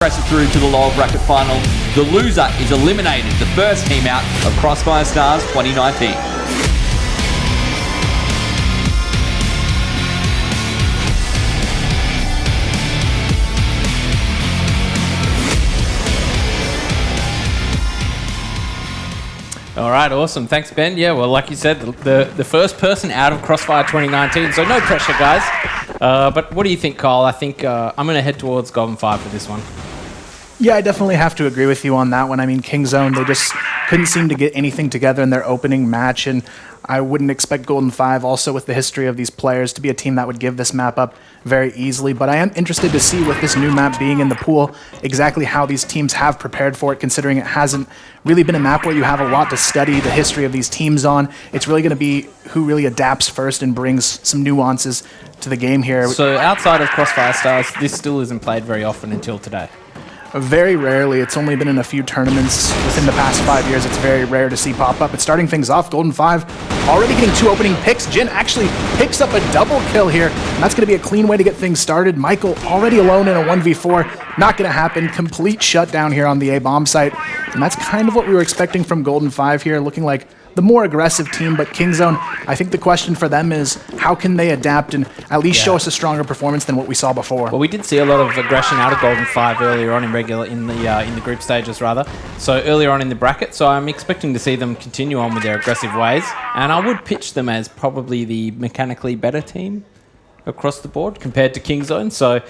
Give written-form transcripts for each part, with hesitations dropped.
Progresses through to the lower bracket final. The loser is eliminated, the first team out of Crossfire Stars 2019. All right, awesome. Thanks, Ben. Yeah, well, like you said, the first person out of Crossfire 2019, so no pressure, guys. But what do you think, Kyle? I think I'm going to head towards Golden 5 for this one. Yeah, I definitely have to agree with you on that one. I mean, KINGZONE, they just couldn't seem to get anything together in their opening match, and I wouldn't expect Golden 5, also with the history of these players, to be a team that would give this map up very easily. But I am interested to see, with this new map being in the pool, exactly how these teams have prepared for it, considering it hasn't really been a map where you have a lot to study the history of these teams on. It's really going to be who really adapts first and brings some nuances to the game here. So outside of Crossfire Stars, this still isn't played very often until today. Very rarely. It's only been in a few tournaments within the past 5 years. It's very rare to see pop up. But starting things off, Golden 5 already getting 2 opening picks. Jin actually picks up a double kill here, and that's going to be a clean way to get things started. Michael already alone in a 1v4. Not going to happen. Complete shutdown here on the A bomb site. And that's kind of what we were expecting from Golden 5 here, looking like the more aggressive team. But KINGZONE, I think the question for them is how can they adapt and at least show us a stronger performance than what we saw before. Well, we did see a lot of aggression out of Golden 5 earlier on in the group stages rather. So earlier on in the bracket. So I'm expecting to see them continue on with their aggressive ways, and I would pitch them as probably the mechanically better team across the board compared to KINGZONE. So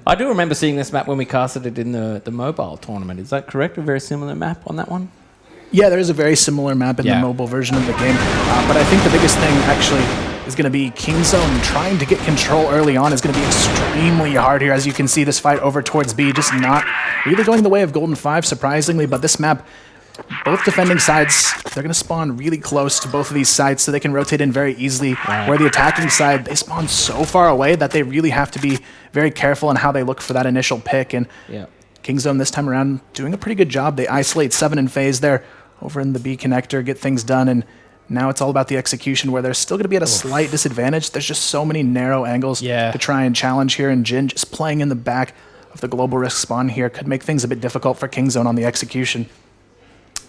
I do remember seeing this map when we casted it in the mobile tournament. Is that correct? A very similar map on that one? Yeah, there is a very similar map in the mobile version of the game, but I think the biggest thing actually is going to be KINGZONE trying to get control early on is going to be extremely hard here. As you can see, this fight over towards B just not really going the way of Golden 5, surprisingly, but this map, both defending sides, they're going to spawn really close to both of these sides so they can rotate in very easily, where the attacking side, they spawn so far away that they really have to be very careful in how they look for that initial pick, and KINGZONE this time around doing a pretty good job. They isolate 7 in phase there over in the B connector, get things done, and now it's all about the execution where they're still going to be at a slight disadvantage. There's just so many narrow angles to try and challenge here, and Jin just playing in the back of the global risk spawn here could make things a bit difficult for KINGZONE on the execution.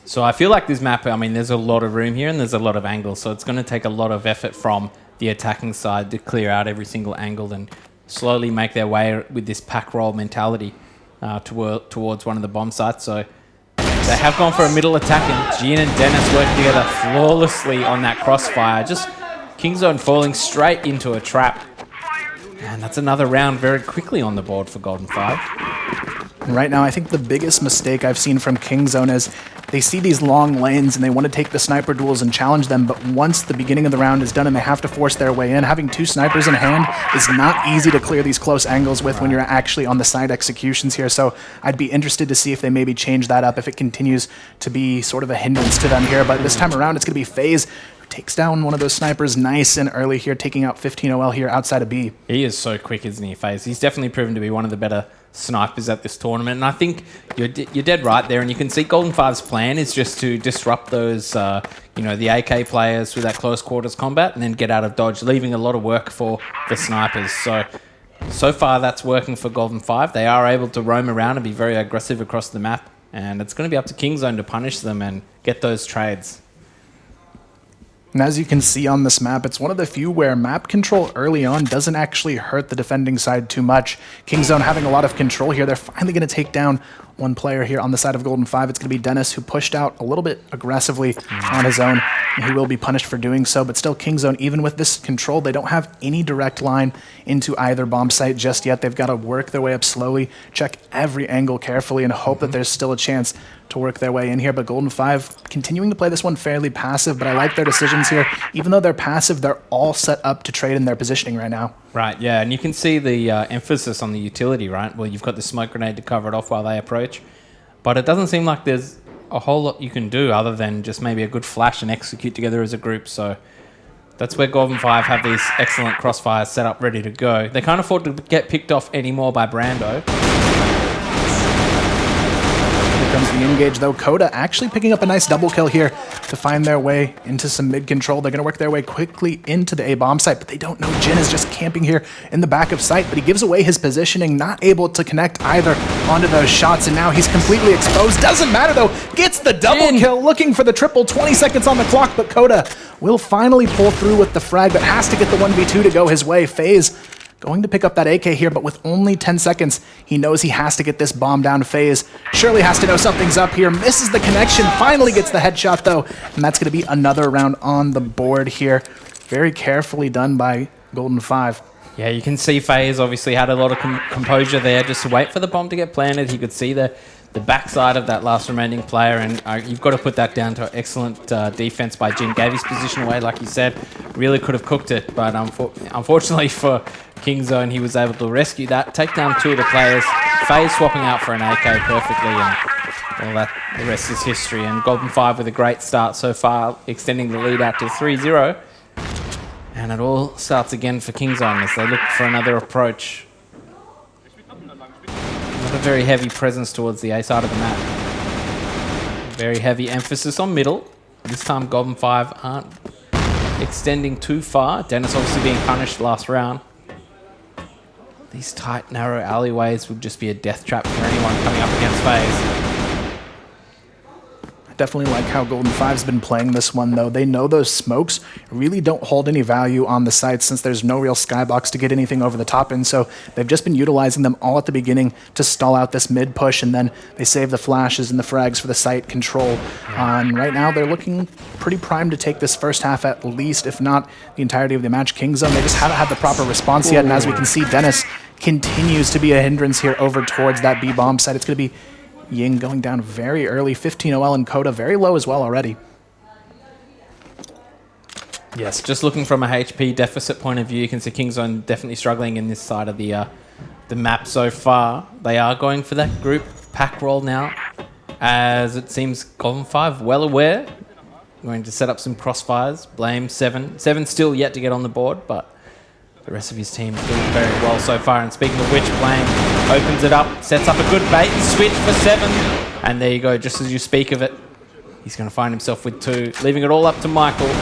So I feel like this map, I mean, there's a lot of room here and there's a lot of angles, so it's going to take a lot of effort from the attacking side to clear out every single angle and slowly make their way with this pack roll mentality towards one of the bomb sites. So they have gone for a middle attack, and Jin and Dennis working together flawlessly on that crossfire. Just KINGZONE falling straight into a trap. And that's another round very quickly on the board for Golden 5. Right now, I think the biggest mistake I've seen from KINGZONE is they see these long lanes and they want to take the sniper duels and challenge them, but once the beginning of the round is done and they have to force their way in, having 2 snipers in hand is not easy to clear these close angles with when you're actually on the side executions here. So I'd be interested to see if they maybe change that up if it continues to be sort of a hindrance to them here. But this time around, it's going to be FaZe who takes down one of those snipers nice and early here, taking out 15 OL here outside of B. He is so quick, isn't he, FaZe? He's definitely proven to be one of the better snipers at this tournament, and I think you're dead right there, and you can see Golden 5's plan is just to disrupt those the AK players with that close quarters combat and then get out of dodge, leaving a lot of work for the snipers. So far that's working for Golden 5. They are able to roam around and be very aggressive across the map, and it's going to be up to KINGZONE to punish them and get those trades. And as you can see on this map, it's one of the few where map control early on doesn't actually hurt the defending side too much. KINGZONE having a lot of control here. They're finally going to take down one player here on the side of Golden 5. It's going to be Dennis, who pushed out a little bit aggressively on his own, and he will be punished for doing so. But still, KINGZONE, even with this control, they don't have any direct line into either bomb site just yet. They've got to work their way up slowly, check every angle carefully, and hope that there's still a chance to work their way in here. But Golden 5 continuing to play this one fairly passive, but I like their decisions here. Even though they're passive, they're all set up to trade in their positioning right now. Right, yeah, and you can see the emphasis on the utility, right? Well, you've got the smoke grenade to cover it off while they approach, but it doesn't seem like there's a whole lot you can do other than just maybe a good flash and execute together as a group. So that's where Golden 5 have these excellent crossfires set up ready to go. They can't afford to get picked off anymore by Brando. Here comes re-engage, though. Coda actually picking up a nice double kill here to find their way into some mid control. They're going to work their way quickly into the A-bomb site, but they don't know Jin is just camping here in the back of sight, but he gives away his positioning, not able to connect either onto those shots, and now he's completely exposed. Doesn't matter, though. Gets the double kill, looking for the triple. 20 seconds on the clock, but Coda will finally pull through with the frag, but has to get the 1v2 to go his way. FaZe going to pick up that AK here, but with only 10 seconds, he knows he has to get this bomb down. FaZe surely has to know something's up here. Misses the connection, finally gets the headshot, though, and that's going to be another round on the board here. Very carefully done by Golden 5. Yeah, you can see FaZe obviously had a lot of composure there just to wait for the bomb to get planted. He could see the backside of that last remaining player, and you've got to put that down to excellent defense by Jin. Gave his position away, like you said, really could have cooked it, but unfortunately for KINGZONE, he was able to rescue that, take down 2 of the players. FaZe swapping out for an AK perfectly, and well, the rest is history. And Golden 5 with a great start so far, extending the lead out to 3-0. And it all starts again for KINGZONE as they look for another approach. Not a very heavy presence towards the A side of the map. Very heavy emphasis on middle. This time Golden 5 aren't extending too far. Dennis obviously being punished last round. These tight, narrow alleyways would just be a death trap for anyone coming up against FaZe. Definitely like how Golden 5's been playing this one, though. They know those smokes really don't hold any value on the site since there's no real skybox to get anything over the top in, so they've just been utilizing them all at the beginning to stall out this mid push, and then they save the flashes and the frags for the site control. And right now they're looking pretty primed to take this first half at least, if not the entirety of the match. KINGZONE, they just haven't had the proper response yet, and as we can see, Dennis continues to be a hindrance here over towards that B-bomb site. It's going to be Ying going down very early, 15 OL, and Coda very low as well already. Yes, just looking from a HP deficit point of view, you can see KINGZONE definitely struggling in this side of the map so far. They are going for that group pack roll now, as it seems Golden 5 well aware. Going to set up some crossfires. Blame 7. 7 still yet to get on the board, but the rest of his team is doing very well so far. And speaking of which, Blame opens it up, sets up a good bait and switch for 7. And there you go, just as you speak of it, he's going to find himself with 2, leaving it all up to Michael in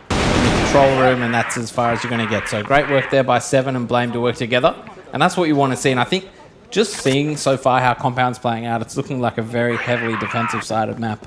the control room, and that's as far as you're going to get. So great work there by 7 and Blame to work together. And that's what you want to see. And I think just seeing so far how Compound's playing out, it's looking like a very heavily defensive-sided map.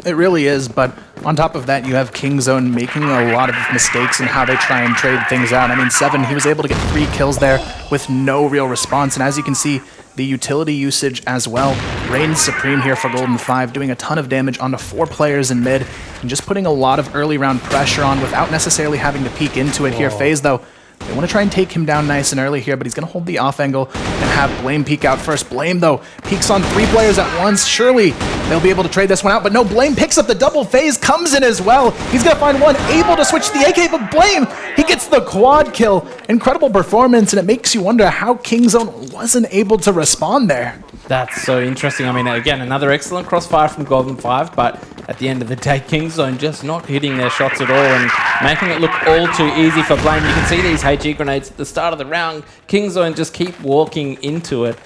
It really is, but on top of that, you have KINGZONE making a lot of mistakes in how they try and trade things out. I mean, 7, he was able to get 3 kills there with no real response, and as you can see, the utility usage as well reigns supreme here for Golden 5, doing a ton of damage onto 4 players in mid, and just putting a lot of early round pressure on without necessarily having to peek into it here. FaZe, though, they want to try and take him down nice and early here, but he's going to hold the off angle and have Blame peek out first. Blame, though, peeks on 3 players at once. Surely they'll be able to trade this one out, but no, Blame picks up the double. FaZe comes in as well. He's going to find one, able to switch to the AK, but Blame, he gets the quad kill. Incredible performance, and it makes you wonder how KINGZONE wasn't able to respond there. That's so interesting. I mean, again, another excellent crossfire from Golden 5, but at the end of the day, KINGZONE just not hitting their shots at all and making it look all too easy for Blame. You can see these HE grenades at the start of the round. KINGZONE just keep walking into it,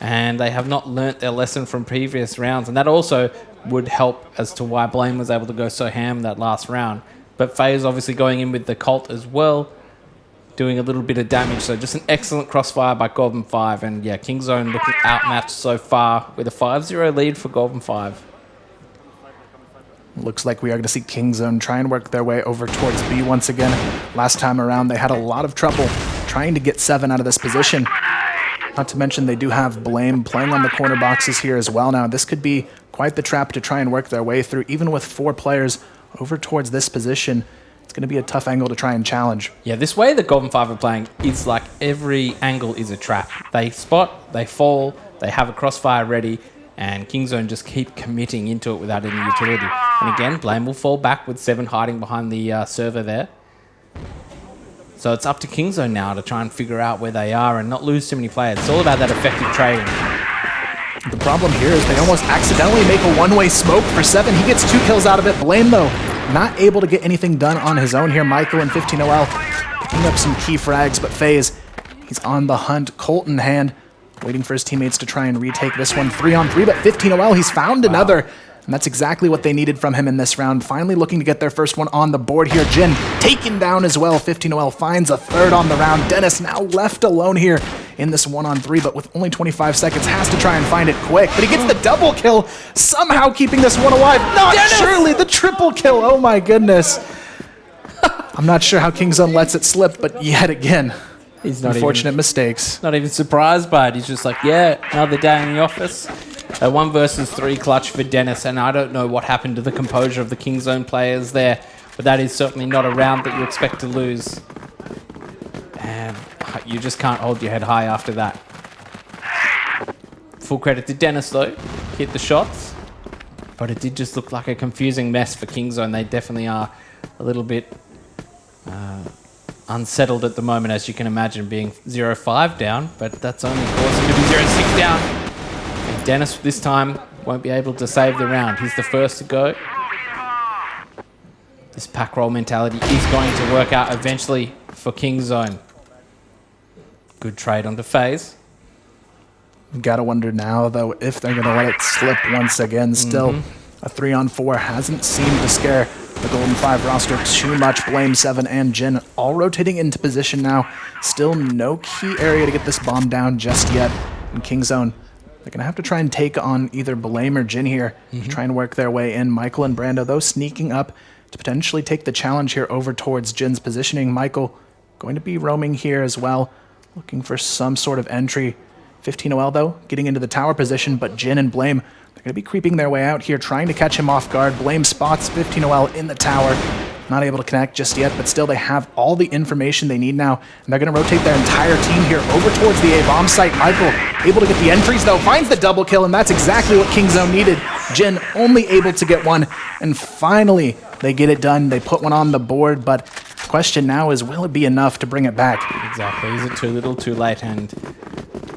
and they have not learnt their lesson from previous rounds, and that also would help as to why Blame was able to go so ham that last round. But FaZe obviously going in with the Colt as well, doing a little bit of damage. So just an excellent crossfire by Golden 5. And yeah, KINGZONE looking outmatched so far with a 5-0 lead for Golden 5. Looks like we are going to see KINGZONE try and work their way over towards B once again. Last time around, they had a lot of trouble trying to get 7 out of this position. Not to mention they do have Blame playing on the corner boxes here as well now. This could be quite the trap to try and work their way through, even with 4 players over towards this position. It's going to be a tough angle to try and challenge. Yeah, this way that Golden 5 are playing, it's like every angle is a trap. They spot, they fall, they have a crossfire ready, and KINGZONE just keep committing into it without any utility. And again, Blame will fall back with 7 hiding behind the server there. So it's up to KINGZONE now to try and figure out where they are and not lose too many players. It's all about that effective trading. The problem here is they almost accidentally make a one-way smoke for 7. He gets 2 kills out of it. Blame, though, not able to get anything done on his own here. Michael and 15OL picking up some key frags, but FaZe, he's on the hunt. Colt in hand, waiting for his teammates to try and retake this one. 3-on-3, but 15-0, he's found another. And that's exactly what they needed from him in this round. Finally looking to get their first one on the board here. Jin taken down as well. 15-0 finds a third on the round. Dennis now left alone here in this 1-on-3, but with only 25 seconds, has to try and find it quick. But he gets the double kill, somehow keeping this one alive. Not Dennis! Surely the triple kill. Oh my goodness. I'm not sure how KingZone lets it slip, but yet again, he's not unfortunate mistakes. Not even surprised by it. He's just like, yeah, another day in the office. A 1 versus 3 clutch for Dennis, and I don't know what happened to the composure of the KingZone players there, but that is certainly not a round that you expect to lose. And you just can't hold your head high after that. Full credit to Dennis, though. Hit the shots, but it did just look like a confusing mess for KingZone. They definitely are a little bit unsettled at the moment, as you can imagine, being 0-5 down, but that's only caused them to be 0-6 down. And Dennis this time won't be able to save the round. He's the first to go. This pack roll mentality is going to work out eventually for KingZone. Good trade onto FaZe. Gotta wonder now, though, if they're gonna let it slip once again. Still, a 3-on-4 hasn't seemed to scare the Golden 5 roster too much. Blame, Seven, and Jin all rotating into position now. Still no key area to get this bomb down just yet. In KingZone, they're gonna have to try and take on either Blame or Jin here to try and work their way in. Michael and Brando, though, sneaking up to potentially take the challenge here over towards Jin's positioning. Michael going to be roaming here as well, looking for some sort of entry. 15-0, though, getting into the tower position, but Jin and Blame, they're going to be creeping their way out here, trying to catch him off guard. Blame spots 15-0 in the tower. Not able to connect just yet, but still they have all the information they need now, and they're going to rotate their entire team here over towards the A-bomb site. Michael able to get the entries, though, finds the double kill, and that's exactly what KingZone needed. Jin only able to get one, and finally they get it done. They put one on the board, but the question now is, will it be enough to bring it back? Exactly. Is it too little, too late? And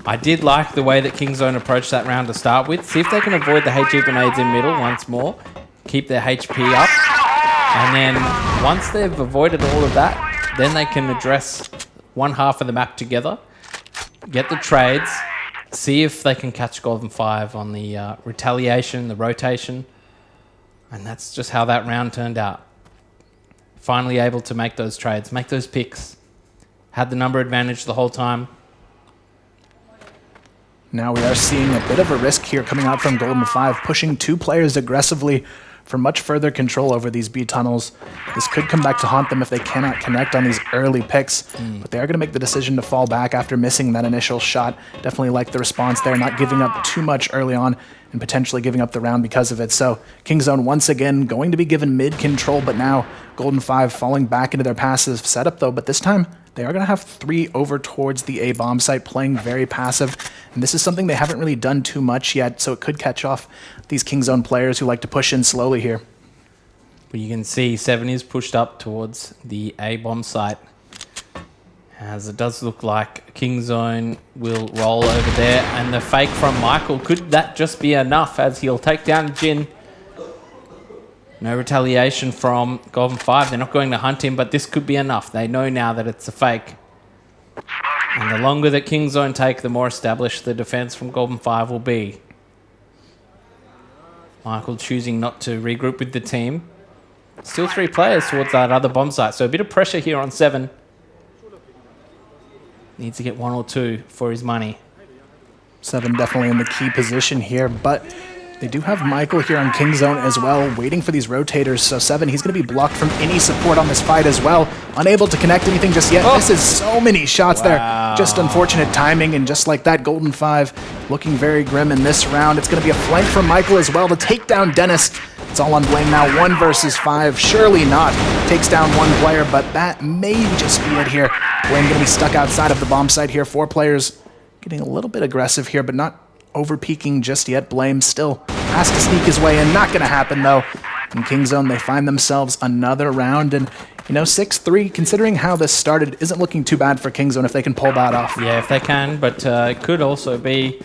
I did like the way that KingZone approached that round to start with. See if they can avoid the HE grenades in middle once more. Keep their HP up. And then once they've avoided all of that, then they can address one half of the map together. Get the trades. See if they can catch Golden 5 on the retaliation, the rotation. And that's just how that round turned out. Finally able to make those trades, make those picks. Had the number advantage the whole time. Now we are seeing a bit of a risk here coming out from Golden 5, pushing 2 players aggressively for much further control over these B tunnels. This could come back to haunt them if they cannot connect on these early picks, but they are going to make the decision to fall back after missing that initial shot. Definitely like the response there, not giving up too much early on and potentially giving up the round because of it. So KingZone once again going to be given mid control, but now Golden 5 falling back into their passive setup though, but this time they are going to have 3 over towards the A-bomb site, playing very passive. And this is something they haven't really done too much yet, so it could catch off these KingZone players who like to push in slowly here. But you can see 7 is pushed up towards the A-bomb site, as it does look like KingZone will roll over there. And the fake from Michael, could that just be enough as he'll take down Jin? No retaliation from Golden 5. They're not going to hunt him, but this could be enough. They know now that it's a fake. And the longer that KingZone take, the more established the defense from Golden 5 will be. Michael choosing not to regroup with the team. Still 3 players towards that other bomb site, so a bit of pressure here on 7. Needs to get 1 or 2 for his money. 7 definitely in the key position here, but they do have Michael here on KingZone as well, waiting for these rotators. So 7, he's going to be blocked from any support on this fight as well. Unable to connect anything just yet. This is so many shots there. Just unfortunate timing, and just like that, Golden 5 looking very grim in this round. It's going to be a flank from Michael as well to take down Dennis. It's all on Blame now. 1 versus 5. Surely not. Takes down 1 player, but that may just be it here. Blame going to be stuck outside of the bomb site here. 4 players getting a little bit aggressive here, but not over-peaking just yet. Blame still has to sneak his way in. Not going to happen, though. In KingZone, they find themselves another round, and, you know, 6-3, considering how this started, isn't looking too bad for KingZone if they can pull that off. Yeah, if they can, but it could also be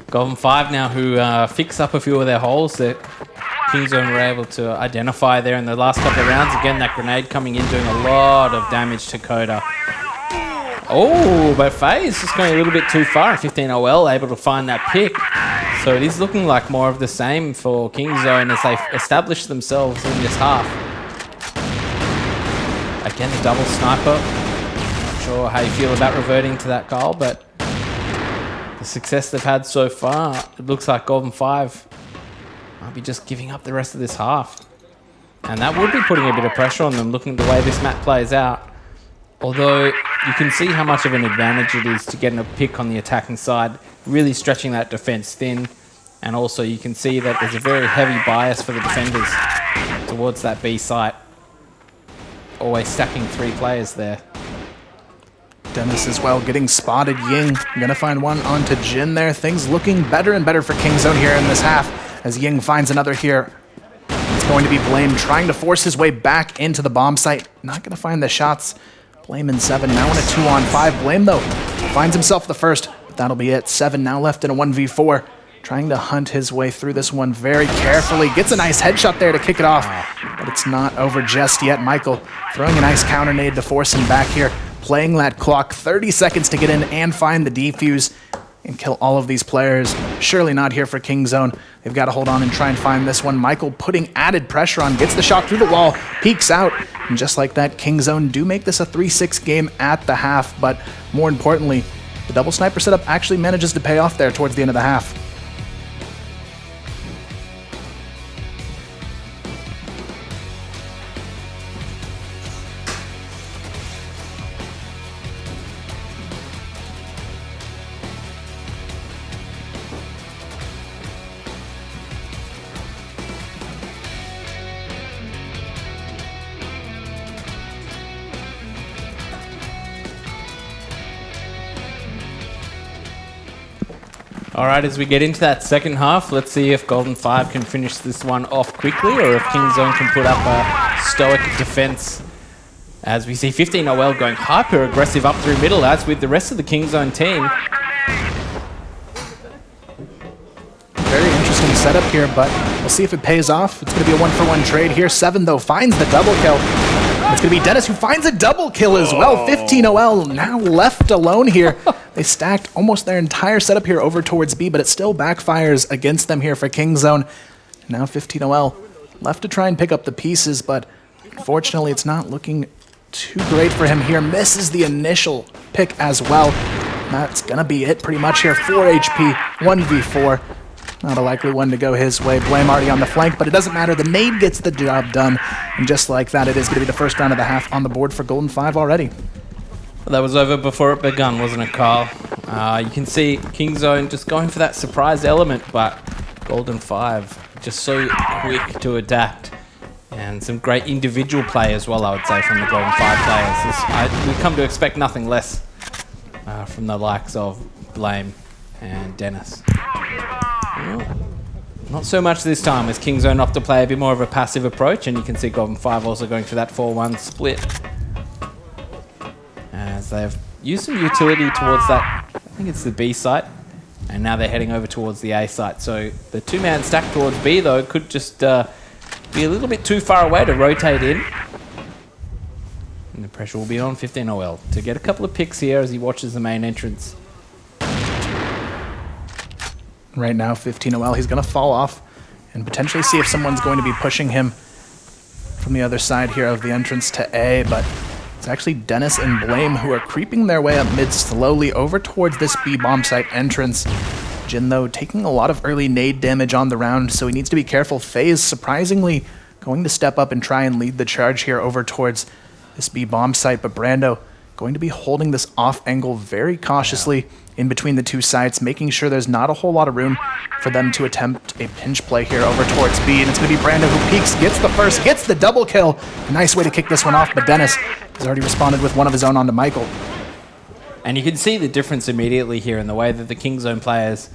Golden 5 now who fix up a few of their holes that KingZone were able to identify there in the last couple of rounds. Again, that grenade coming in, doing a lot of damage to Coda. Oh, but FaZe just going a little bit too far. 15OL able to find that pick. So it is looking like more of the same for KINGZONE as they establish themselves in this half. Again, the double sniper. Not sure how you feel about reverting to that goal, but the success they've had so far, it looks like Golden 5 might be just giving up the rest of this half. And that would be putting a bit of pressure on them, looking at the way this map plays out. Although you can see how much of an advantage it is to getting a pick on the attacking side, really stretching that defense thin. And also you can see that there's a very heavy bias for the defenders towards that B site. Always stacking 3 players there. Dennis as well getting spotted. Ying gonna find one onto Jin there. Things looking better and better for KINGZONE here in this half as Ying finds another here. It's going to be Blame trying to force his way back into the bomb site. Not gonna find the shots. Blame in 7, now in a 2-on-5. Blame, though, finds himself the first. But that'll be it. 7 now left in a 1v4. Trying to hunt his way through this one very carefully. Gets a nice headshot there to kick it off. But it's not over just yet. Michael throwing a nice counter nade to force him back here. Playing that clock. 30 seconds to get in and find the defuse and kill all of these players. Surely not here for KINGZONE. They've got to hold on and try and find this one. Michael putting added pressure on, gets the shot through the wall, peeks out, and just like that, KINGZONE do make this a 3-6 game at the half, but more importantly, the double sniper setup actually manages to pay off there towards the end of the half. All right, as we get into that second half, let's see if Golden 5 can finish this one off quickly or if KINGZONE can put up a stoic defense. As we see 15OL going hyper aggressive up through middle, as with the rest of the KINGZONE team. Very interesting setup here, but we'll see if it pays off. It's going to be a 1-for-1 trade here. 7, though, finds the double kill. It's going to be Dennis who finds a double kill as well. 15OL now left alone here. They stacked almost their entire setup here over towards B, but it still backfires against them here for KINGZONE. Now 15OL left to try and pick up the pieces, but unfortunately it's not looking too great for him here. Misses the initial pick as well. That's going to be it pretty much here. 4 HP, 1v4. Not a likely one to go his way. Blame already on the flank, but it doesn't matter. The nade gets the job done. And just like that, it is going to be the first round of the half on the board for Golden 5 already. Well, that was over before it begun, wasn't it, Kyle? You can see KINGZONE just going for that surprise element, but Golden 5 just so quick to adapt. And some great individual play as well, I would say, from the Golden 5 players. We come to expect nothing less from the likes of Blame and Dennis. Well, not so much this time, as KINGZONE opt to play a bit more of a passive approach, and you can see Golden 5 also going for that 4-1 split. As they've used some utility towards that, I think it's the B site, and now they're heading over towards the A site. So the 2-man stack towards B, though, could just be a little bit too far away to rotate in. And the pressure will be on 15OL to get a couple of picks here as he watches the main entrance. Right now, 15OL, he's going to fall off and potentially see if someone's going to be pushing him from the other side here of the entrance to A, but it's actually Dennis and Blame who are creeping their way up mid slowly over towards this B bomb site entrance. Jin, though, taking a lot of early nade damage on the round, so he needs to be careful. FaZe, surprisingly, going to step up and try and lead the charge here over towards this B bomb site, but Brando going to be holding this off angle very cautiously in between the two sites, making sure there's not a whole lot of room for them to attempt a pinch play here over towards B. And it's going to be Brando who peeks, gets the first, gets the double kill. Nice way to kick this one off, but Dennis has already responded with one of his own onto Michael. And you can see the difference immediately here in the way that the KINGZONE players,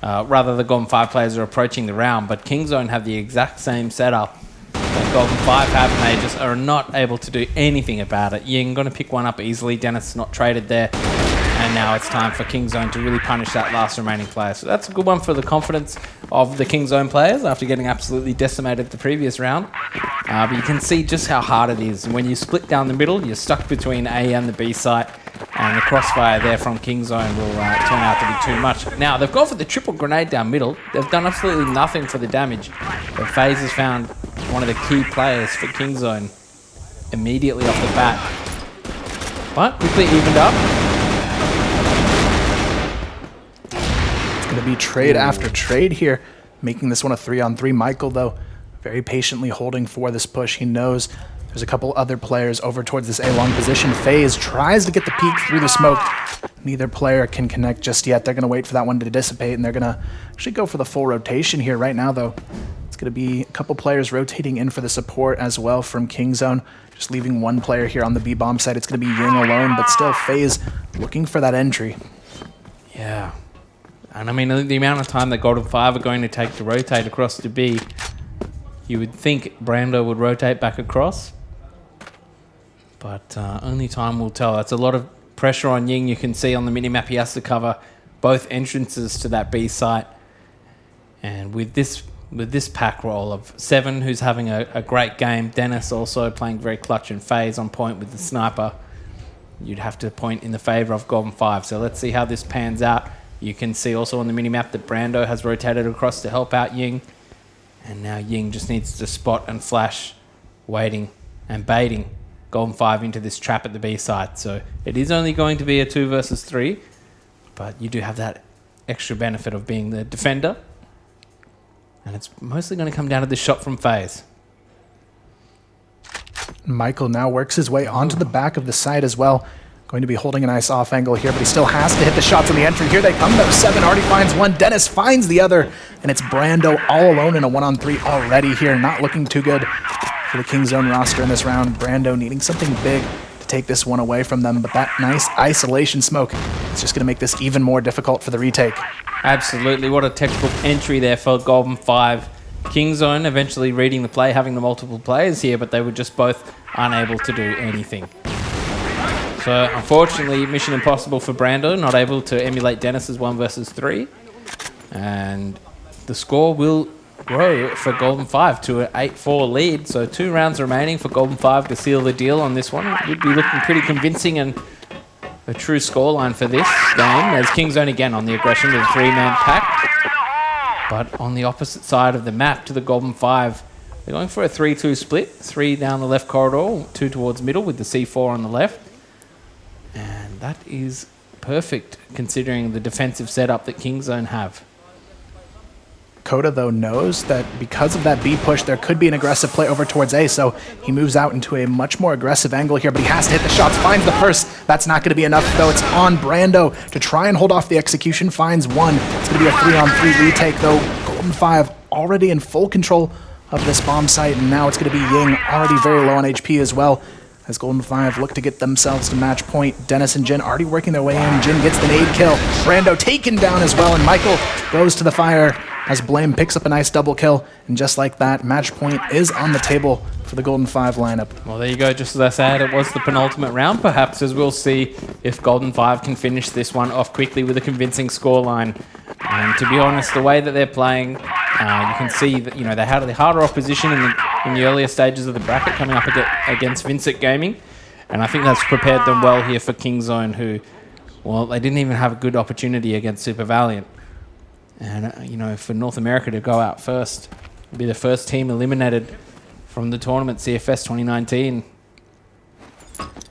rather the Golden 5 players are approaching the round, but KINGZONE have the exact same setup that Golden 5 have, and they just are not able to do anything about it. Ying going to pick one up easily. Dennis not traded there. And now it's time for KINGZONE to really punish that last remaining player. So that's a good one for the confidence of the KINGZONE players after getting absolutely decimated the previous round. But you can see just how hard it is. When you split down the middle, you're stuck between A and the B site. And the crossfire there from KINGZONE will turn out to be too much. Now, they've gone for the triple grenade down middle. They've done absolutely nothing for the damage. But FaZe has found one of the key players for KINGZONE immediately off the bat. But quickly evened up. It's going to be trade after trade here, making this one a 3-on-3. Michael, though, very patiently holding for this push. He knows there's a couple other players over towards this A-long position. FaZe tries to get the peek through the smoke. Neither player can connect just yet. They're going to wait for that one to dissipate, and they're going to actually go for the full rotation here. Right now, though, it's going to be a couple players rotating in for the support as well from KINGZONE. Just leaving one player here on the B-bomb side. It's going to be Ying alone, but still FaZe looking for that entry. Yeah. And I mean, the amount of time that Golden 5 are going to take to rotate across to B, you would think Brando would rotate back across. But only time will tell. That's a lot of pressure on Ying. You can see on the minimap he has to cover both entrances to that B site. And with this pack roll of 7, who's having a great game, Dennis also playing very clutch and FaZe on point with the sniper, you'd have to point in the favor of Golden 5. So let's see how this pans out. You can see also on the minimap that Brando has rotated across to help out Ying. And now Ying just needs to spot and flash, waiting and baiting Golden 5 into this trap at the B site. So it is only going to be a 2 versus 3, but you do have that extra benefit of being the defender. And it's mostly going to come down to the shot from FaZe. Michael now works his way onto the back of the site as well. Going to be holding a nice off angle here, but he still has to hit the shots on the entry. Here they come, though. 7 already finds one. Dennis finds the other, and it's Brando all alone in a 1-on-3 already here. Not looking too good for the KINGZONE roster in this round. Brando needing something big to take this one away from them, but that nice isolation smoke is just going to make this even more difficult for the retake. Absolutely. What a textbook entry there for Golden 5. KINGZONE eventually reading the play, having the multiple players here, but they were just both unable to do anything. So, unfortunately, mission impossible for Brando, not able to emulate Dennis's 1 versus 3. And the score will grow for Golden 5 to an 8-4 lead. So 2 rounds remaining for Golden 5 to seal the deal on this one. It would be looking pretty convincing and a true scoreline for this game. There's KINGZONE again on the aggression with a 3-man pack. But on the opposite side of the map to the Golden 5, they're going for a 3-2 split. 3 down the left corridor, 2 towards middle with the C4 on the left. And that is perfect considering the defensive setup that KINGZONE have. Coda, though, knows that because of that B push, there could be an aggressive play over towards A, so he moves out into a much more aggressive angle here, but he has to hit the shots, finds the first. That's not going to be enough, though. It's on Brando to try and hold off the execution, finds one. It's going to be a 3-on-3 retake, though. Golden 5 already in full control of this bomb site, and now it's going to be Ying, already very low on HP as well. As Golden 5 look to get themselves to match point. Dennis and Jin already working their way in. Jin gets the nade kill. Brando taken down as well, and Michael goes to the fire as Blame picks up a nice double kill. And just like that, match point is on the table for the Golden 5 lineup. Well, there you go. Just as I said, it was the penultimate round, perhaps, as we'll see if Golden 5 can finish this one off quickly with a convincing scoreline. And to be honest, the way that they're playing, you can see that they had the harder opposition in the earlier stages of the bracket coming up against Vincent Gaming, and I think that's prepared them well here for KINGZONE, who, well, they didn't even have a good opportunity against Super Valiant. And for North America to go out first, be the first team eliminated from the tournament CFS 2019.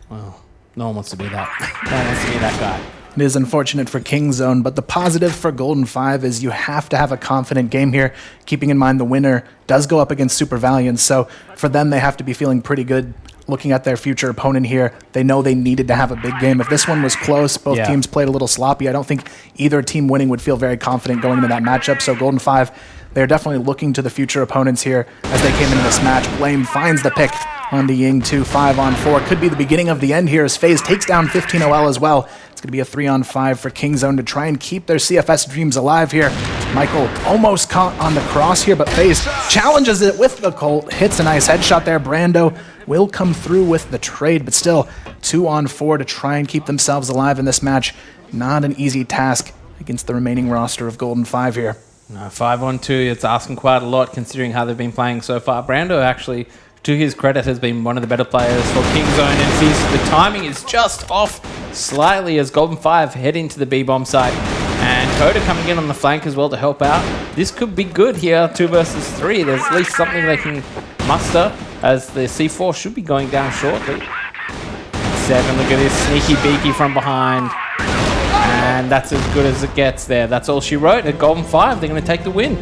Well, no one wants to be that. No one wants to be that guy. It is unfortunate for KINGZONE, but the positive for Golden 5 is you have to have a confident game here, keeping in mind the winner does go up against Super Valiant, so for them they have to be feeling pretty good looking at their future opponent here. They know they needed to have a big game. If this one was close, both teams played a little sloppy, I don't think either team winning would feel very confident going into that matchup, so Golden 5, they're definitely looking to the future opponents here as they came into this match. Blame finds the pick on the Ying 2, 5-on-4. Could be the beginning of the end here as FaZe takes down 15 OL as well. It's going to be a 3-on-5 for KINGZONE to try and keep their CFS dreams alive here. Michael almost caught on the cross here, but FaZe challenges it with the Colt. Hits a nice headshot there. Brando will come through with the trade, but still 2-on-4 to try and keep themselves alive in this match. Not an easy task against the remaining roster of Golden 5 here. No, 5-on-2, it's asking quite a lot considering how they've been playing so far. Brando actually, to his credit, has been one of the better players for KINGZONE, and the timing is just off slightly as Golden 5 head into the B-bomb site. And Coda coming in on the flank as well to help out. This could be good here, 2 versus 3. There's at least something they can muster, as the C4 should be going down shortly. 7, look at this sneaky beaky from behind. And that's as good as it gets there. That's all she wrote. At Golden 5, they're going to take the win.